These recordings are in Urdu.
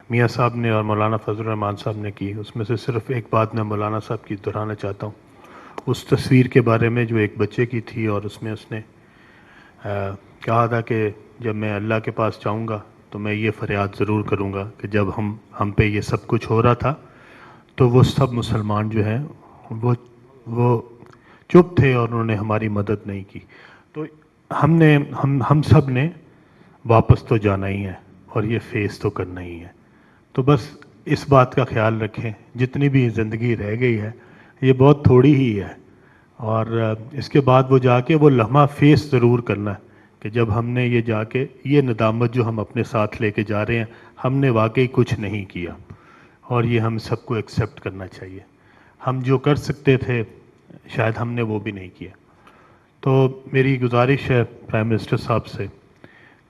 میاں صاحب نے اور مولانا فضل الرحمان صاحب نے کی، اس میں سے صرف ایک بات میں مولانا صاحب کی دہرانا چاہتا ہوں. اس تصویر کے بارے میں جو ایک بچے کی تھی، اور اس میں اس نے کہا تھا کہ جب میں اللہ کے پاس جاؤں گا تو میں یہ فریاد ضرور کروں گا کہ جب ہم پہ یہ سب کچھ ہو رہا تھا تو وہ سب مسلمان جو ہیں وہ چپ تھے اور انہوں نے ہماری مدد نہیں کی. تو ہم سب نے واپس تو جانا ہی ہے اور یہ فیس تو کرنا ہی ہے. تو بس اس بات کا خیال رکھیں، جتنی بھی زندگی رہ گئی ہے یہ بہت تھوڑی ہی ہے، اور اس کے بعد وہ جا کے وہ لمحہ فیس ضرور کرنا ہے کہ جب ہم نے یہ جا کے یہ ندامت جو ہم اپنے ساتھ لے کے جا رہے ہیں، ہم نے واقعی کچھ نہیں کیا، اور یہ ہم سب کو ایکسیپٹ کرنا چاہیے. ہم جو کر سکتے تھے شاید ہم نے وہ بھی نہیں کیا. تو میری گزارش ہے پرائم منسٹر صاحب سے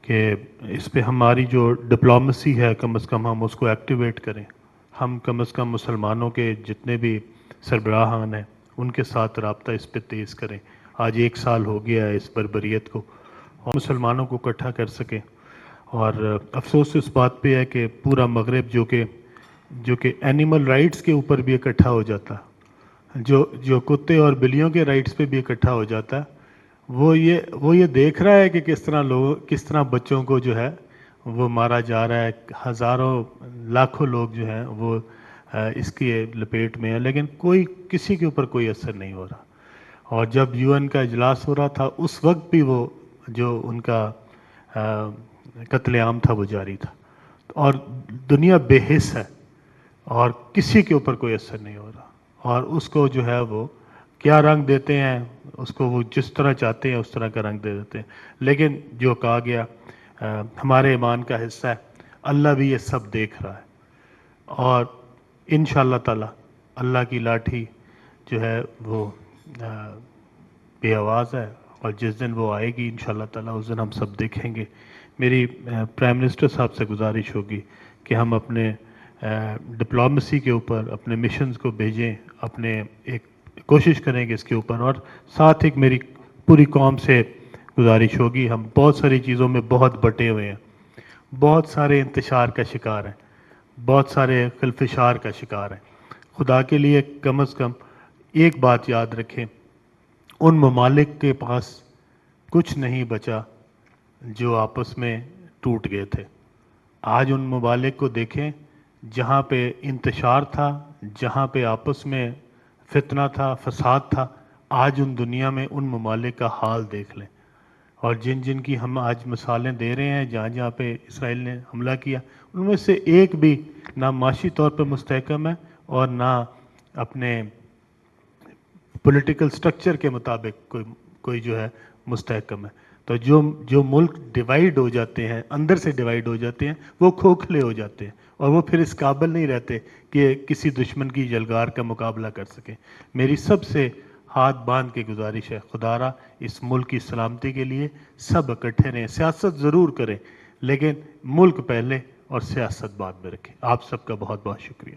کہ اس پہ ہماری جو ڈپلومیسی ہے کم از کم ہم اس کو ایکٹیویٹ کریں. ہم کم از کم مسلمانوں کے جتنے بھی سربراہان ہیں ان کے ساتھ رابطہ اس پہ تیز کریں. آج 1 سال ہو گیا ہے اس بربریت کو، اور مسلمانوں کو اکٹھا کر سکیں. اور افسوس اس بات پہ ہے کہ پورا مغرب جو کہ اینیمل رائٹس کے اوپر بھی اکٹھا ہو جاتا، جو کتے اور بلیوں کے رائٹس پہ بھی اکٹھا ہو جاتا، وہ یہ دیکھ رہا ہے کہ کس طرح بچوں کو جو ہے وہ مارا جا رہا ہے. ہزاروں لاکھوں لوگ جو ہیں وہ اس کی لپیٹ میں ہیں، لیکن کسی کے اوپر کوئی اثر نہیں ہو رہا. اور جب UN کا اجلاس ہو رہا تھا اس وقت بھی وہ جو ان کا قتل عام تھا وہ جاری تھا. اور دنیا بے حس ہے اور کسی کے اوپر کوئی اثر نہیں ہو رہا، اور اس کو جو ہے وہ کیا رنگ دیتے ہیں، اس کو وہ جس طرح چاہتے ہیں اس طرح کا رنگ دے دیتے ہیں. لیکن جو کہا گیا ہمارے ایمان کا حصہ ہے، اللہ بھی یہ سب دیکھ رہا ہے، اور انشاءاللہ تعالی اللہ کی لاٹھی جو ہے وہ بے آواز ہے، اور جس دن وہ آئے گی انشاءاللہ تعالی اس دن ہم سب دیکھیں گے. میری پرائم منسٹر صاحب سے گزارش ہوگی کہ ہم اپنے ڈپلومیسی کے اوپر اپنے مشنز کو بھیجیں، اپنے ایک کوشش کریں گے اس کے اوپر. اور ساتھ ایک میری پوری قوم سے گزارش ہوگی، ہم بہت ساری چیزوں میں بہت بٹے ہوئے ہیں، بہت سارے انتشار کا شکار ہیں، بہت سارے خلفشار کا شکار ہیں. خدا کے لیے کم از کم ایک بات یاد رکھیں، ان ممالک کے پاس کچھ نہیں بچا جو آپس میں ٹوٹ گئے تھے. آج ان ممالک کو دیکھیں جہاں پہ انتشار تھا، جہاں پہ آپس میں فتنہ تھا، فساد تھا. آج ان دنیا میں ان ممالک کا حال دیکھ لیں، اور جن کی ہم آج مثالیں دے رہے ہیں جہاں پہ اسرائیل نے حملہ کیا، ان میں سے ایک بھی نہ معاشی طور پہ مستحکم ہے اور نہ اپنے پولیٹیکل سٹرکچر کے مطابق کوئی جو ہے مستحکم ہے. تو جو ملک ڈیوائیڈ ہو جاتے ہیں، اندر سے ڈیوائیڈ ہو جاتے ہیں، وہ کھوکھلے ہو جاتے ہیں، اور وہ پھر اس قابل نہیں رہتے کہ کسی دشمن کی جلگار کا مقابلہ کر سکیں. میری سب سے ہاتھ باندھ کے گزارش ہے، خدا را اس ملک کی سلامتی کے لیے سب اکٹھے رہیں. سیاست ضرور کریں لیکن ملک پہلے اور سیاست بعد میں رکھیں. آپ سب کا بہت بہت شکریہ.